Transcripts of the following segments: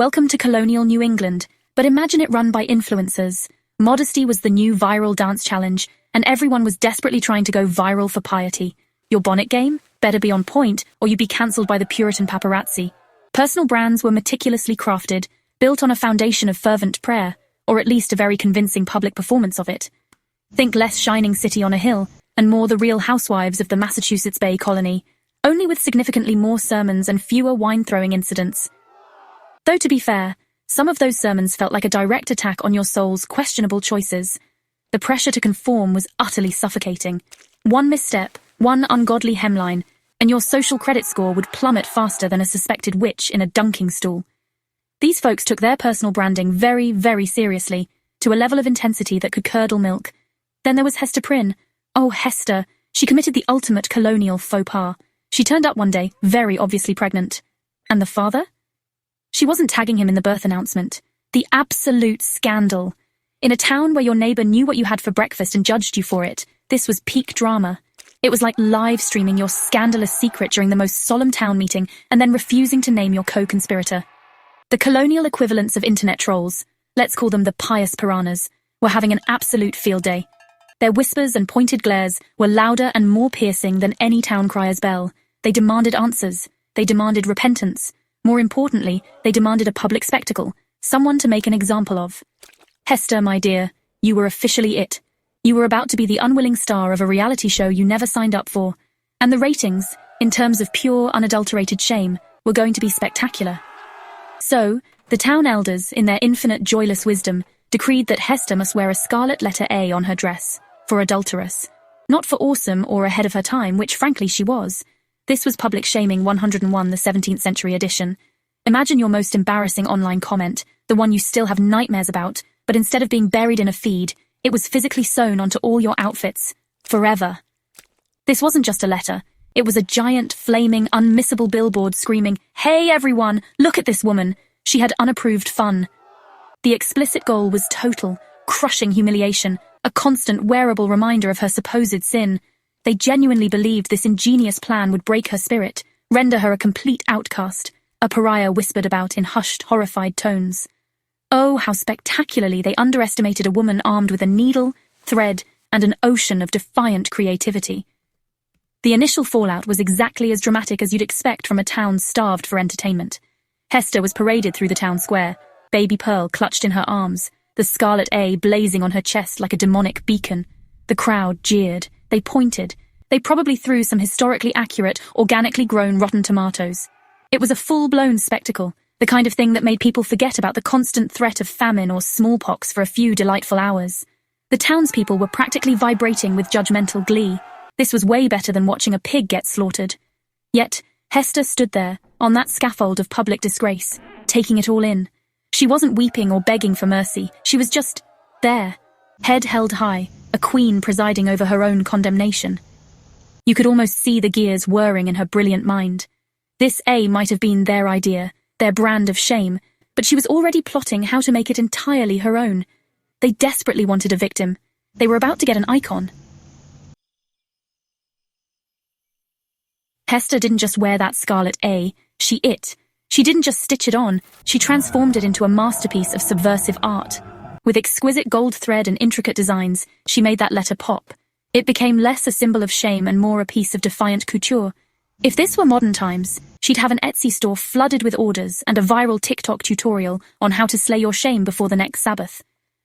Welcome to colonial New England, but imagine it run by influencers. Modesty was the new viral dance challenge, and everyone was desperately trying to go viral for piety. Your bonnet game? Better be on point, or you'd be cancelled by the Puritan paparazzi. Personal brands were meticulously crafted, built on a foundation of fervent prayer, or at least a very convincing public performance of it. Think less shining city on a hill, and more the Real Housewives of the Massachusetts Bay Colony, only with significantly more sermons and fewer wine-throwing incidents. Though to be fair, some of those sermons felt like a direct attack on your soul's questionable choices. The pressure to conform was utterly suffocating. One misstep, one ungodly hemline, and your social credit score would plummet faster than a suspected witch in a dunking stool. These folks took their personal branding very, very seriously, to a level of intensity that could curdle milk. Then there was Hester Prynne. Oh, Hester, she committed the ultimate colonial faux pas. She turned up one day, very obviously pregnant. And the father? She wasn't tagging him in the birth announcement. The absolute scandal. In a town where your neighbor knew what you had for breakfast and judged you for it, this was peak drama. It was like live streaming your scandalous secret during the most solemn town meeting and then refusing to name your co-conspirator. The colonial equivalents of internet trolls, let's call them the pious piranhas, were having an absolute field day. Their whispers and pointed glares were louder and more piercing than any town crier's bell. They demanded answers. They demanded repentance. More importantly, they demanded a public spectacle, someone to make an example of. Hester, my dear, you were officially it. You were about to be the unwilling star of a reality show you never signed up for. And the ratings, in terms of pure, unadulterated shame, were going to be spectacular. So, the town elders, in their infinite joyless wisdom, decreed that Hester must wear a scarlet letter A on her dress, for adulterous. Not for awesome or ahead of her time, which frankly she was. This was Public Shaming 101, the 17th century edition. Imagine your most embarrassing online comment, the one you still have nightmares about, but instead of being buried in a feed, it was physically sewn onto all your outfits. Forever. This wasn't just a letter. It was a giant, flaming, unmissable billboard screaming, "Hey everyone, look at this woman. She had unapproved fun." The explicit goal was total, crushing humiliation, a constant wearable reminder of her supposed sin. They genuinely believed this ingenious plan would break her spirit, render her a complete outcast, a pariah whispered about in hushed, horrified tones. Oh, how spectacularly they underestimated a woman armed with a needle, thread, and an ocean of defiant creativity. The initial fallout was exactly as dramatic as you'd expect from a town starved for entertainment. Hester was paraded through the town square, baby Pearl clutched in her arms, the scarlet A blazing on her chest like a demonic beacon. The crowd jeered. They pointed. They probably threw some historically accurate, organically grown rotten tomatoes. It was a full-blown spectacle, the kind of thing that made people forget about the constant threat of famine or smallpox for a few delightful hours. The townspeople were practically vibrating with judgmental glee. This was way better than watching a pig get slaughtered. Yet, Hester stood there, on that scaffold of public disgrace, taking it all in. She wasn't weeping or begging for mercy. She was just there, head held high, a queen presiding over her own condemnation. You could almost see the gears whirring in her brilliant mind. This A might have been their idea, their brand of shame, but she was already plotting how to make it entirely her own. They desperately wanted a victim. They were about to get an icon. Hester didn't just wear that scarlet A, she didn't just stitch it on, she transformed it into a masterpiece of subversive art. With exquisite gold thread and intricate designs, she made that letter pop. It became less a symbol of shame and more a piece of defiant couture. If this were modern times, she'd have an Etsy store flooded with orders and a viral TikTok tutorial on how to slay your shame before the next Sabbath.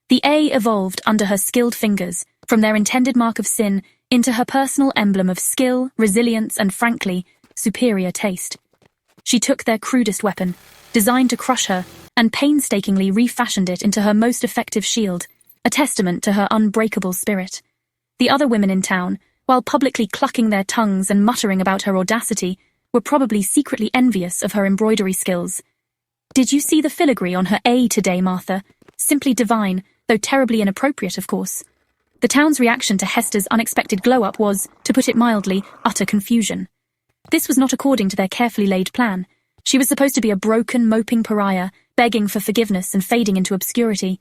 The A evolved under her skilled fingers, from their intended mark of sin into her personal emblem of skill, resilience, and frankly, superior taste. She took their crudest weapon, designed to crush her, and painstakingly refashioned it into her most effective shield, a testament to her unbreakable spirit. The other women in town, while publicly clucking their tongues and muttering about her audacity, were probably secretly envious of her embroidery skills. Did you see the filigree on her A today, Martha? Simply divine, though terribly inappropriate, of course. The town's reaction to Hester's unexpected glow-up was, to put it mildly, utter confusion. This was not according to their carefully laid plan. She was supposed to be a broken, moping pariah, begging for forgiveness and fading into obscurity.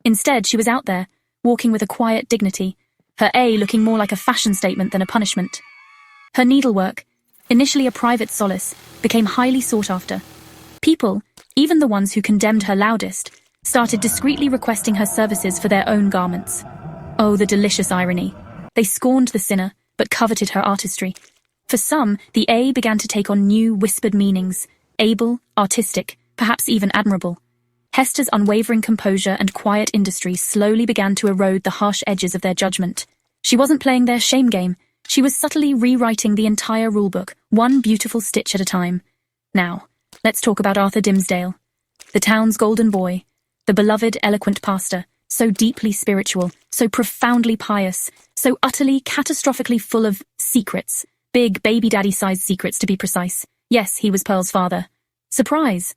Instead, she was out there, walking with a quiet dignity, her A looking more like a fashion statement than a punishment. Her needlework, initially a private solace, became highly sought after. People, Even the ones who condemned her loudest started discreetly requesting her services for their own garments. Oh, the delicious irony. They scorned the sinner, but coveted her artistry. For some, the A began to take on new whispered meanings, able, artistic, perhaps even admirable. Hester's unwavering composure and quiet industry slowly began to erode the harsh edges of their judgment. She wasn't playing their shame game. She was subtly rewriting the entire rulebook, one beautiful stitch at a time. Now, let's talk about Arthur Dimmesdale, the town's golden boy, the beloved, eloquent pastor, so deeply spiritual, so profoundly pious, so utterly, catastrophically full of secrets, big baby daddy-sized secrets to be precise. Yes, he was Pearl's father. Surprise!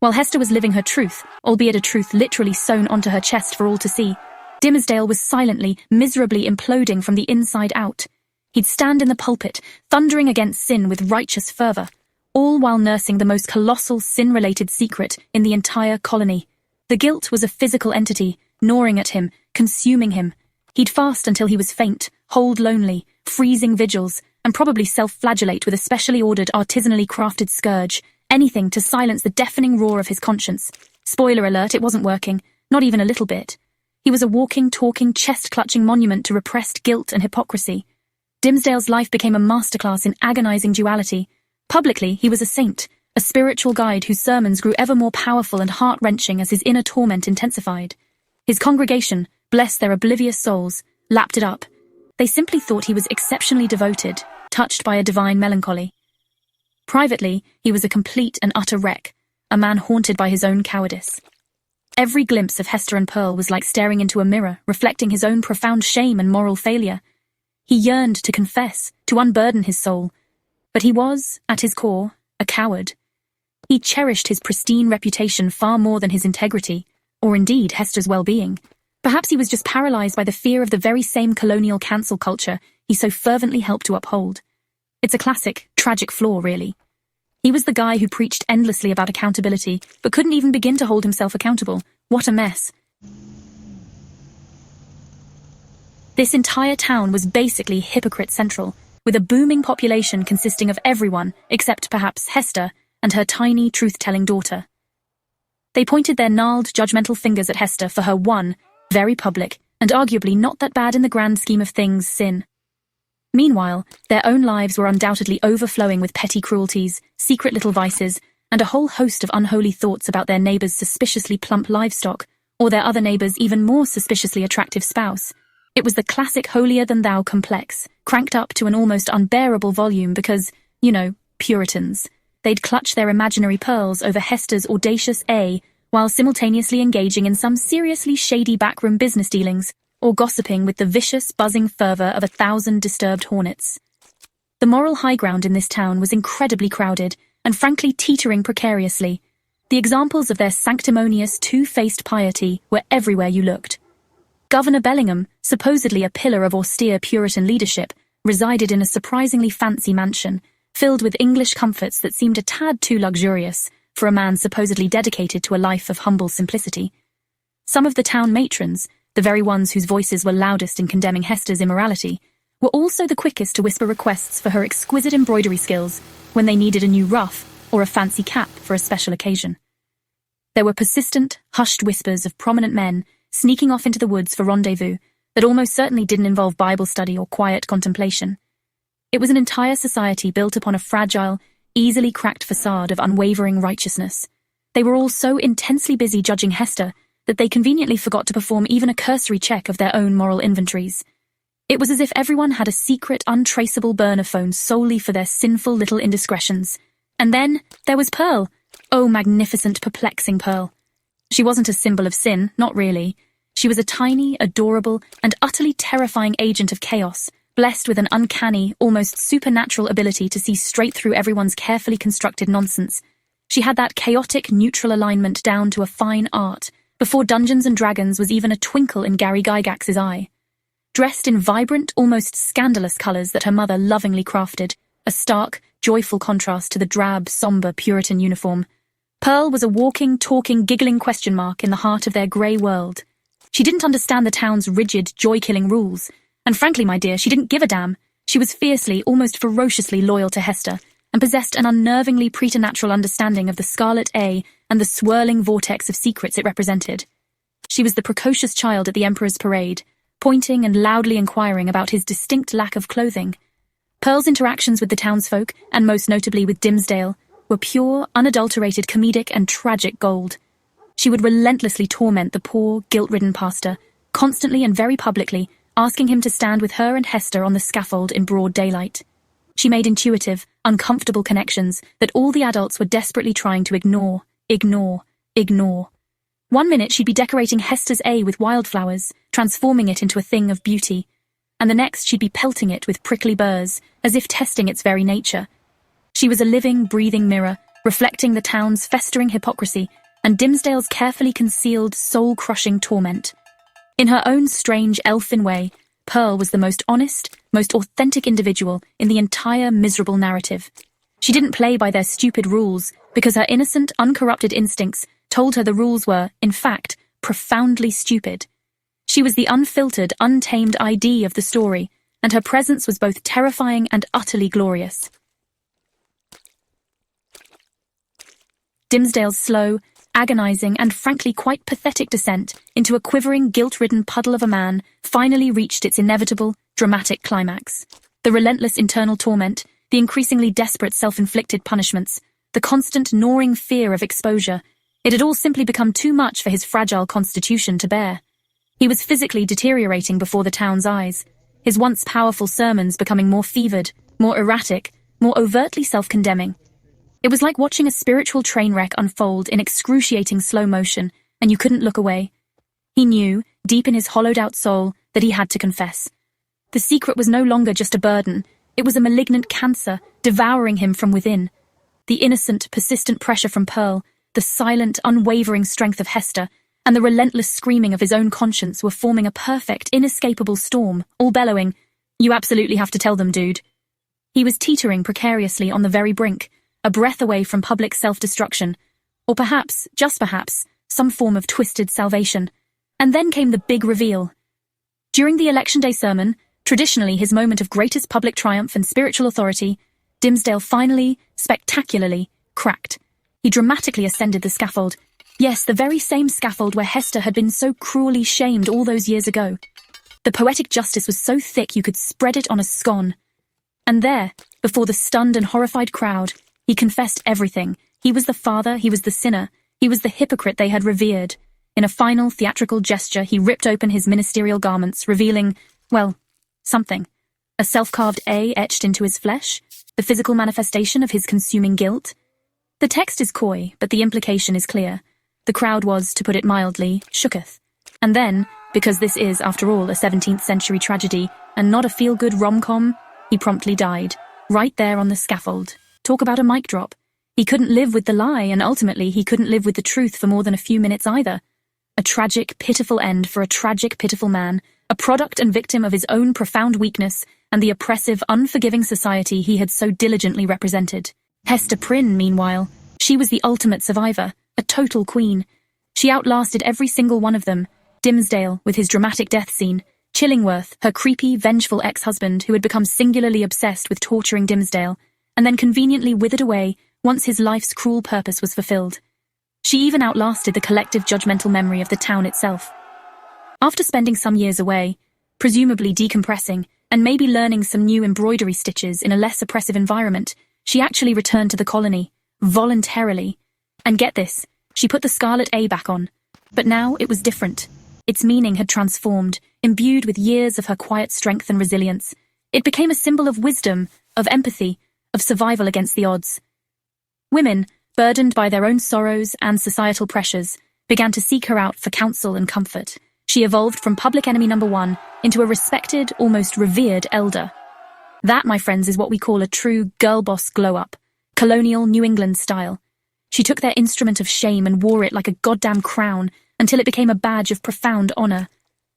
While Hester was living her truth, albeit a truth literally sewn onto her chest for all to see, Dimmesdale was silently, miserably imploding from the inside out. He'd stand in the pulpit, thundering against sin with righteous fervor, all while nursing the most colossal sin-related secret in the entire colony. The guilt was a physical entity, gnawing at him, consuming him. He'd fast until he was faint, hold lonely, freezing vigils, and probably self-flagellate with a specially ordered, artisanally crafted scourge, anything to silence the deafening roar of his conscience. Spoiler alert, it wasn't working, not even a little bit. He was a walking, talking, chest-clutching monument to repressed guilt and hypocrisy. Dimmesdale's life became a masterclass in agonizing duality. Publicly, he was a saint, a spiritual guide whose sermons grew ever more powerful and heart-wrenching as his inner torment intensified. His congregation, bless their oblivious souls, lapped it up. They simply thought he was exceptionally devoted, touched by a divine melancholy. Privately, he was a complete and utter wreck, a man haunted by his own cowardice. Every glimpse of Hester and Pearl was like staring into a mirror, reflecting his own profound shame and moral failure. He yearned to confess, to unburden his soul, but he was, at his core, a coward. He cherished his pristine reputation far more than his integrity, or indeed Hester's well-being. Perhaps he was just paralyzed by the fear of the very same colonial cancel culture he so fervently helped to uphold. It's a classic, tragic flaw, really. He was the guy who preached endlessly about accountability, but couldn't even begin to hold himself accountable. What a mess. This entire town was basically hypocrite central, with a booming population consisting of everyone, except perhaps Hester and her tiny, truth-telling daughter. They pointed their gnarled, judgmental fingers at Hester for her one, very public, and arguably not that bad in the grand scheme of things, sin. Meanwhile, their own lives were undoubtedly overflowing with petty cruelties, secret little vices, and a whole host of unholy thoughts about their neighbor's suspiciously plump livestock, or their other neighbor's even more suspiciously attractive spouse. It was the classic holier-than-thou complex, cranked up to an almost unbearable volume because, Puritans. They'd clutch their imaginary pearls over Hester's audacious A, while simultaneously engaging in some seriously shady backroom business dealings, or gossiping with the vicious, buzzing fervor of 1,000 disturbed hornets. The moral high ground in this town was incredibly crowded, and frankly teetering precariously. The examples of their sanctimonious, two-faced piety were everywhere you looked. Governor Bellingham, supposedly a pillar of austere Puritan leadership, resided in a surprisingly fancy mansion, filled with English comforts that seemed a tad too luxurious for a man supposedly dedicated to a life of humble simplicity. Some of the town matrons, the very ones whose voices were loudest in condemning Hester's immorality, were also the quickest to whisper requests for her exquisite embroidery skills when they needed a new ruff or a fancy cap for a special occasion. There were persistent, hushed whispers of prominent men sneaking off into the woods for rendezvous that almost certainly didn't involve Bible study or quiet contemplation. It was an entire society built upon a fragile, easily cracked facade of unwavering righteousness. They were all so intensely busy judging Hester that they conveniently forgot to perform even a cursory check of their own moral inventories. It was as if everyone had a secret, untraceable burner phone solely for their sinful little indiscretions. And then there was Pearl. Oh, magnificent, perplexing Pearl. She wasn't a symbol of sin, not really. She was a tiny, adorable, and utterly terrifying agent of chaos, blessed with an uncanny, almost supernatural ability to see straight through everyone's carefully constructed nonsense. She had that chaotic, neutral alignment down to a fine art, before Dungeons and Dragons was even a twinkle in Gary Gygax's eye. Dressed in vibrant, almost scandalous colours that her mother lovingly crafted, a stark, joyful contrast to the drab, sombre Puritan uniform, Pearl was a walking, talking, giggling question mark in the heart of their grey world. She didn't understand the town's rigid, joy-killing rules, and frankly, my dear, she didn't give a damn. She was fiercely, almost ferociously loyal to Hester, and possessed an unnervingly preternatural understanding of the Scarlet A and the swirling vortex of secrets it represented. She was the precocious child at the Emperor's parade, pointing and loudly inquiring about his distinct lack of clothing. Pearl's interactions with the townsfolk, and most notably with Dimmesdale, were pure, unadulterated comedic and tragic gold. She would relentlessly torment the poor, guilt-ridden pastor, constantly and very publicly, asking him to stand with her and Hester on the scaffold in broad daylight. She made intuitive, uncomfortable connections that all the adults were desperately trying to ignore. One minute she'd be decorating Hester's A with wildflowers, transforming it into a thing of beauty, and the next she'd be pelting it with prickly burrs, as if testing its very nature. She was a living, breathing mirror, reflecting the town's festering hypocrisy and Dimmesdale's carefully concealed, soul-crushing torment. In her own strange, elfin way, Pearl was the most honest, most authentic individual in the entire miserable narrative. She didn't play by their stupid rules because her innocent, uncorrupted instincts told her the rules were, in fact, profoundly stupid. She was the unfiltered, untamed ID of the story, and her presence was both terrifying and utterly glorious. Dimmesdale's slow, agonizing, and frankly quite pathetic descent into a quivering, guilt-ridden puddle of a man finally reached its inevitable, dramatic climax. The relentless internal torment, the increasingly desperate self-inflicted punishments, the constant gnawing fear of exposure, it had all simply become too much for his fragile constitution to bear. He was physically deteriorating before the town's eyes, his once powerful sermons becoming more fevered, more erratic, more overtly self-condemning. It was like watching a spiritual train wreck unfold in excruciating slow motion, and you couldn't look away. He knew, deep in his hollowed-out soul, that he had to confess. The secret was no longer just a burden, it was a malignant cancer, devouring him from within. The innocent, persistent pressure from Pearl, the silent, unwavering strength of Hester, and the relentless screaming of his own conscience were forming a perfect, inescapable storm, all bellowing, "You absolutely have to tell them, dude." He was teetering precariously on the very brink, a breath away from public self-destruction, or perhaps, just perhaps, some form of twisted salvation. And then came the big reveal. During the Election Day sermon, traditionally his moment of greatest public triumph and spiritual authority, Dimmesdale finally, spectacularly, cracked. He dramatically ascended the scaffold. Yes, the very same scaffold where Hester had been so cruelly shamed all those years ago. The poetic justice was so thick you could spread it on a scone. And there, before the stunned and horrified crowd, he confessed everything. He was the father, he was the sinner, he was the hypocrite they had revered. In a final theatrical gesture, he ripped open his ministerial garments, revealing, well, something. A self-carved A etched into his flesh, the physical manifestation of his consuming guilt. The text is coy, but the implication is clear. The crowd was, to put it mildly, shooketh. And then, because this is, after all, a 17th century tragedy, and not a feel-good rom-com, he promptly died, right there on the scaffold. Talk about a mic drop. He couldn't live with the lie, and ultimately he couldn't live with the truth for more than a few minutes either. A tragic, pitiful end for a tragic, pitiful man, a product and victim of his own profound weakness and the oppressive, unforgiving society he had so diligently represented. Hester Prynne, meanwhile, she was the ultimate survivor, a total queen. She outlasted every single one of them. Dimmesdale, with his dramatic death scene, Chillingworth, her creepy, vengeful ex-husband who had become singularly obsessed with torturing Dimmesdale, and then conveniently withered away once his life's cruel purpose was fulfilled. She even outlasted the collective judgmental memory of the town itself. After spending some years away, presumably decompressing, and maybe learning some new embroidery stitches in a less oppressive environment, she actually returned to the colony, voluntarily. And get this, she put the Scarlet A back on. But now it was different. Its meaning had transformed, imbued with years of her quiet strength and resilience. It became a symbol of wisdom, of empathy, of survival against the odds. Women, burdened by their own sorrows and societal pressures, began to seek her out for counsel and comfort. She evolved from public enemy number one into a respected, almost revered elder. That, my friends, is what we call a true girl boss glow-up, colonial New England style. She took their instrument of shame and wore it like a goddamn crown until it became a badge of profound honor.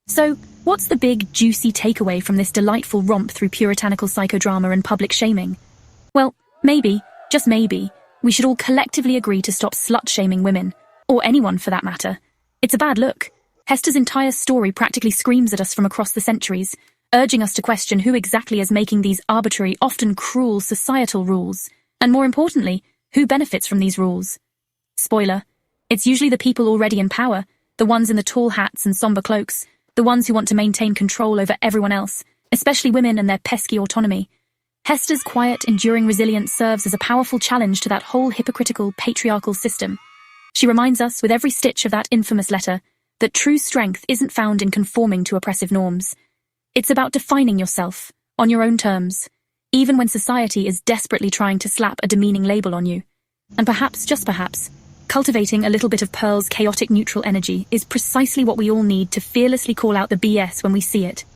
So, what's the big, juicy takeaway from this delightful romp through puritanical psychodrama and public shaming? Well, maybe, just maybe, we should all collectively agree to stop slut-shaming women, or anyone for that matter. It's a bad look. Hester's entire story practically screams at us from across the centuries, urging us to question who exactly is making these arbitrary, often cruel societal rules, and more importantly, who benefits from these rules. Spoiler, It's usually the people already in power, the ones in the tall hats and somber cloaks, the ones who want to maintain control over everyone else, especially women and their pesky autonomy. Hester's quiet, enduring resilience serves as a powerful challenge to that whole hypocritical, patriarchal system. She reminds us, with every stitch of that infamous letter, that true strength isn't found in conforming to oppressive norms. It's about defining yourself, on your own terms, even when society is desperately trying to slap a demeaning label on you. And perhaps, just perhaps, cultivating a little bit of Pearl's chaotic neutral energy is precisely what we all need to fearlessly call out the BS when we see it.